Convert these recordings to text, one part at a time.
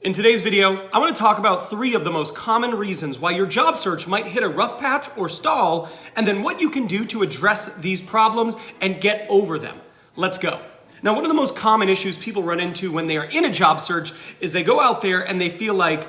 In today's video, I want to talk about 3 of the most common reasons why your job search might hit a rough patch or stall, and then what you can do to address these problems and get over them. Let's go. Now, one of the most common issues people run into when they are in a job search is they go out there and they feel like,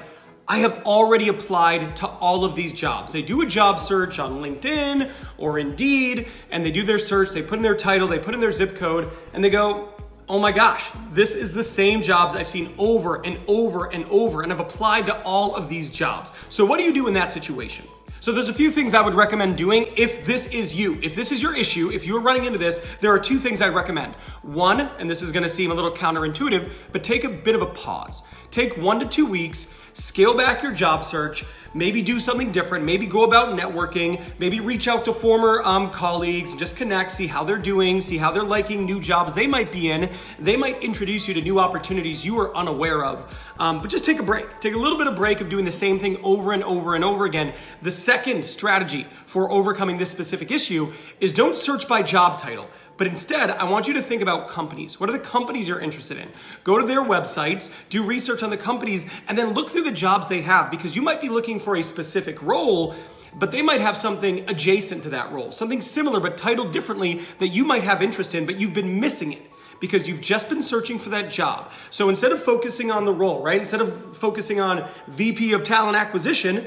I have already applied to all of these jobs. They do a job search on LinkedIn or Indeed, and they do their search, they put in their title, they put in their zip code, and they go, oh my gosh, this is the same jobs I've seen over and over and over, and I've applied to all of these jobs. So what do you do in that situation? So there's a few things I would recommend doing if this is you. If this is your issue, if you're running into this, there are 2 things I recommend. One, and this is gonna seem a little counterintuitive, but take a bit of a pause. Take 1 to 2 weeks, scale back your job search, maybe do something different, maybe go about networking, maybe reach out to former colleagues and just connect, see how they're doing, see how they're liking new jobs they might be in. They might introduce you to new opportunities you are unaware of. But just take a break. Take a little bit of break of doing the same thing over and over and over again. The second strategy for overcoming this specific issue is don't search by job title. But instead, I want you to think about companies. What are the companies you're interested in? Go to their websites, do research on the companies, and then look through the jobs they have, because you might be looking for a specific role, but they might have something adjacent to that role, something similar but titled differently that you might have interest in, but you've been missing it because you've just been searching for that job. So instead of focusing on the role, right? Instead of focusing on VP of Talent Acquisition,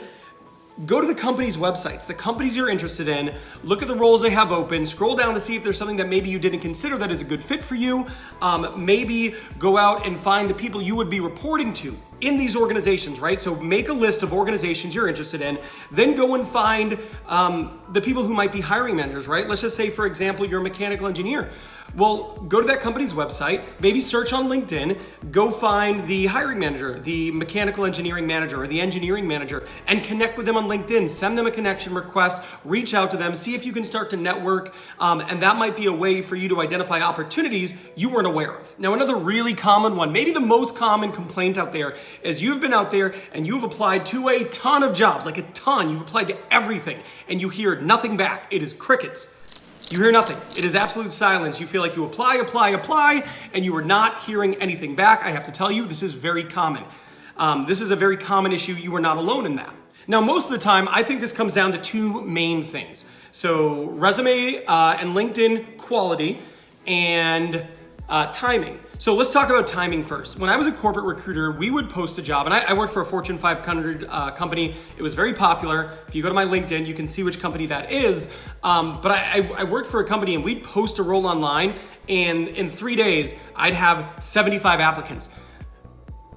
go to the company's websites, the companies you're interested in, look at the roles they have open, scroll down to see if there's something that maybe you didn't consider that is a good fit for you. Maybe go out and find the people you would be reporting to in these organizations, right? So make a list of organizations you're interested in, then go and find the people who might be hiring managers, right? Let's just say, for example, you're a mechanical engineer. Well, go to that company's website, maybe search on LinkedIn, go find the hiring manager, the mechanical engineering manager, or the engineering manager, and connect with them on LinkedIn. Send them a connection request, reach out to them, see if you can start to network, and that might be a way for you to identify opportunities you weren't aware of. Now, another really common one, maybe the most common complaint out there, is you've been out there and you've applied to a ton of jobs, like a ton. You've applied to everything, and you hear nothing back. It is crickets. You hear nothing. It is absolute silence. You feel like you apply, and you are not hearing anything back. I have to tell you, this is very common. This is a very common issue. You are not alone in that. Now, most of the time, I think this comes down to 2 main things. So resume and LinkedIn quality and timing. So let's talk about timing first. When I was a corporate recruiter, we would post a job, and I worked for a Fortune 500 company. It was very popular. If you go to my LinkedIn, you can see which company that is. But I worked for a company, and we'd post a role online, and in 3 days, I'd have 75 applicants.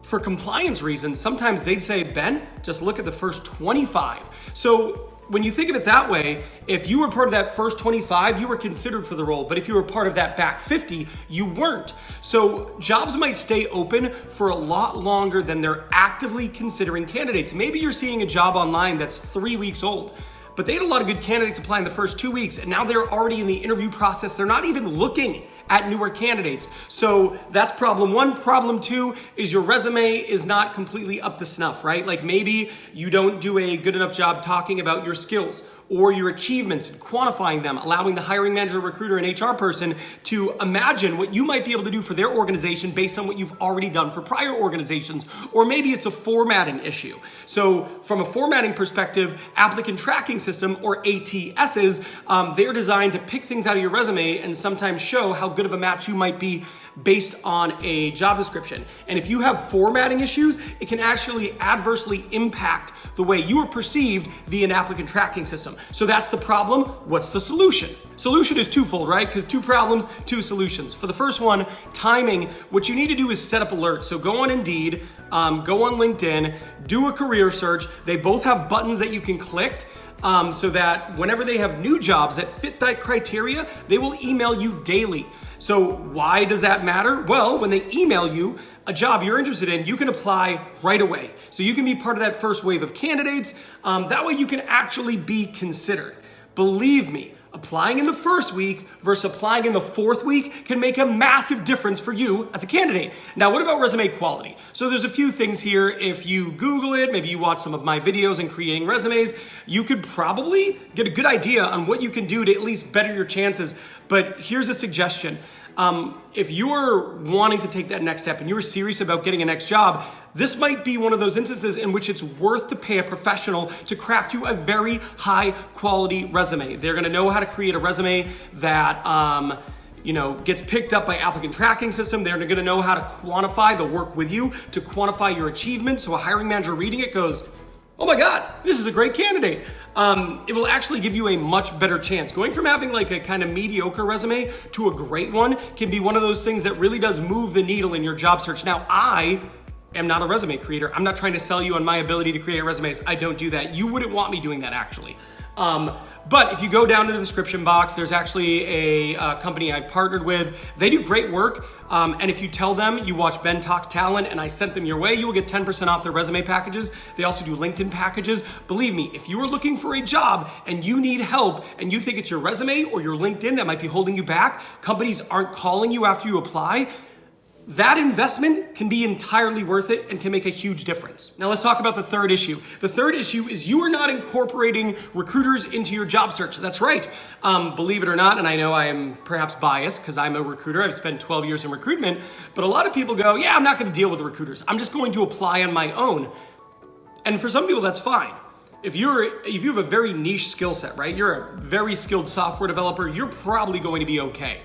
For compliance reasons, sometimes they'd say, Ben, just look at the first 25. So when you think of it that way, if you were part of that first 25, you were considered for the role. But if you were part of that back 50, you weren't. So jobs might stay open for a lot longer than they're actively considering candidates. Maybe you're seeing a job online that's 3 weeks old, but they had a lot of good candidates applying the first 2 weeks, and now they're already in the interview process. They're not even looking at newer candidates. So that's problem 1. Problem 2 is your resume is not completely up to snuff, right? Like maybe you don't do a good enough job talking about your skills or your achievements and quantifying them, allowing the hiring manager, recruiter, and HR person to imagine what you might be able to do for their organization based on what you've already done for prior organizations. Or maybe it's a formatting issue. So from a formatting perspective, applicant tracking system, or ATSs, they're designed to pick things out of your resume and sometimes show how good of a match you might be based on a job description. And if you have formatting issues, it can actually adversely impact the way you are perceived via an applicant tracking system. So that's the problem. What's the solution? Solution is twofold, right? Because 2 problems, 2 solutions. For the first one, timing, what you need to do is set up alerts. So go on Indeed, go on LinkedIn, do a career search. They both have buttons that you can click. So that whenever they have new jobs that fit that criteria, they will email you daily. So why does that matter? Well, when they email you a job you're interested in, you can apply right away. So you can be part of that first wave of candidates. That way you can actually be considered. Believe me, applying in the first week versus applying in the 4th week can make a massive difference for you as a candidate. Now, what about resume quality? So there's a few things here. If you Google it, maybe you watch some of my videos in creating resumes, you could probably get a good idea on what you can do to at least better your chances. But here's a suggestion. If you're wanting to take that next step and you're serious about getting a next job, this might be one of those instances in which it's worth to pay a professional to craft you a very high quality resume. They're gonna know how to create a resume that gets picked up by applicant tracking system. They're gonna know how to quantify the work with you, to quantify your achievements. So a hiring manager reading it goes, oh my God, this is a great candidate. It will actually give you a much better chance. Going from having like a kind of mediocre resume to a great one can be one of those things that really does move the needle in your job search. Now, I am not a resume creator. I'm not trying to sell you on my ability to create resumes. I don't do that. You wouldn't want me doing that actually. But if you go down to the description box, there's actually a company I've partnered with. They do great work. And if you tell them you watch Ben Talks Talent and I sent them your way, you will get 10% off their resume packages. They also do LinkedIn packages. Believe me, if you are looking for a job and you need help and you think it's your resume or your LinkedIn that might be holding you back, companies aren't calling you after you apply, that investment can be entirely worth it and can make a huge difference. Now let's talk about the third issue. The third issue is you are not incorporating recruiters into your job search. That's right. Believe it or not, and I know I am perhaps biased because I'm a recruiter. I've spent 12 years in recruitment, but a lot of people go, yeah, I'm not going to deal with recruiters. I'm just going to apply on my own. And for some people, that's fine. If you have a very niche skill set, right? You're a very skilled software developer, you're probably going to be okay.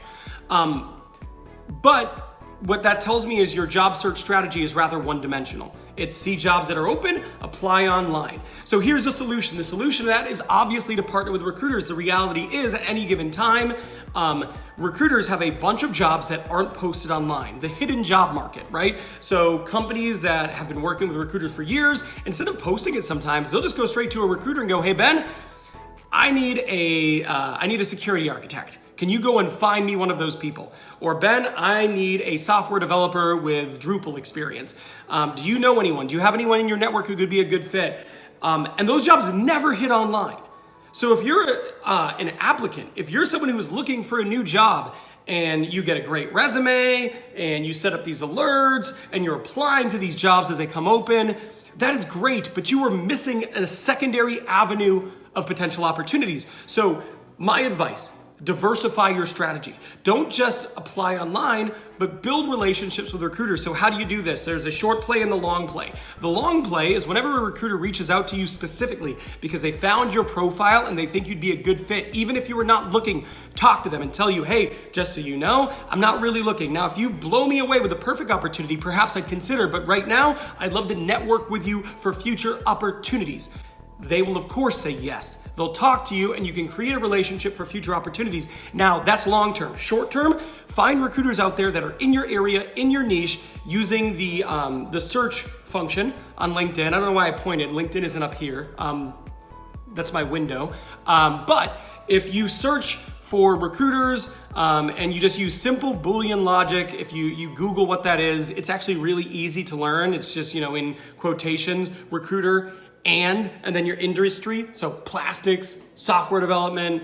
But what that tells me is your job search strategy is rather one-dimensional. It's see jobs that are open, apply online. So here's the solution. The solution to that is obviously to partner with recruiters. The reality is at any given time, recruiters have a bunch of jobs that aren't posted online, the hidden job market, right? So companies that have been working with recruiters for years, instead of posting it sometimes, they'll just go straight to a recruiter and go, hey Ben, I need a security architect. Can you go and find me one of those people? Or Ben, I need a software developer with Drupal experience. Do you know anyone? Do you have anyone in your network who could be a good fit? And those jobs never hit online. So if you're an applicant, if you're someone who is looking for a new job and you get a great resume and you set up these alerts and you're applying to these jobs as they come open, that is great, but you are missing a secondary avenue of potential opportunities. So my advice, diversify your strategy. Don't just apply online, but build relationships with recruiters. So how do you do this? There's a short play and the long play. The long play is whenever a recruiter reaches out to you specifically because they found your profile and they think you'd be a good fit, even if you were not looking, talk to them and tell you, hey, just so you know, I'm not really looking. Now, if you blow me away with a perfect opportunity, perhaps I'd consider, but right now, I'd love to network with you for future opportunities. They will, of course, say yes. They'll talk to you and you can create a relationship for future opportunities. Now, that's long-term. Short-term, find recruiters out there that are in your area, in your niche, using the search function on LinkedIn. I don't know why I pointed. LinkedIn isn't up here. That's my window. But if you search for recruiters and you just use simple Boolean logic, if you Google what that is, it's actually really easy to learn. It's just, in quotations, recruiter, and then your industry, so plastics, software development,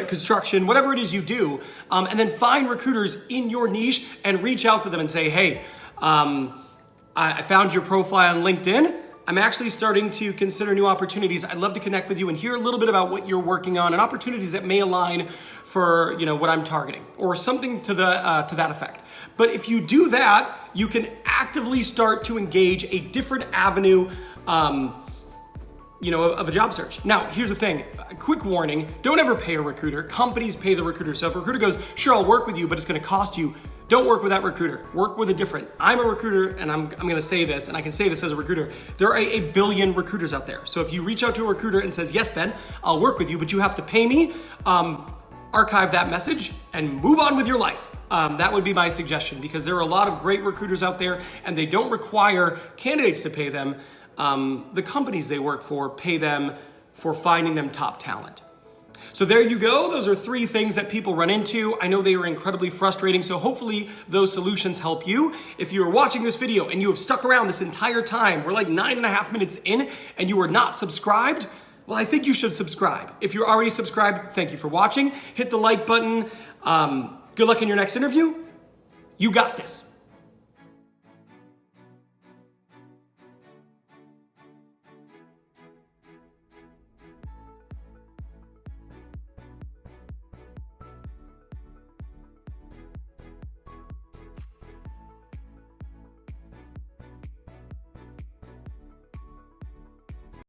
construction, whatever it is you do, and then find recruiters in your niche and reach out to them and say, hey, I found your profile on LinkedIn. I'm actually starting to consider new opportunities. I'd love to connect with you and hear a little bit about what you're working on and opportunities that may align for what I'm targeting or something to that effect. But if you do that, you can actively start to engage a different avenue of a job search. Now, here's the thing, a quick warning, don't ever pay a recruiter. Companies pay the recruiter. So if a recruiter goes, sure, I'll work with you, but it's gonna cost you, don't work with that recruiter. Work with a different. I'm a recruiter and I'm gonna say this, and I can say this as a recruiter. There are a billion recruiters out there. So if you reach out to a recruiter and says, yes, Ben, I'll work with you, but you have to pay me, archive that message and move on with your life. That would be my suggestion because there are a lot of great recruiters out there and they don't require candidates to pay them. The companies they work for pay them for finding them top talent. So there you go. Those are 3 things that people run into. I know they are incredibly frustrating, so hopefully those solutions help you. If you are watching this video and you have stuck around this entire time, we're like 9.5 minutes in and you are not subscribed, well, I think you should subscribe. If you're already subscribed, thank you for watching. Hit the like button. Good luck in your next interview. You got this.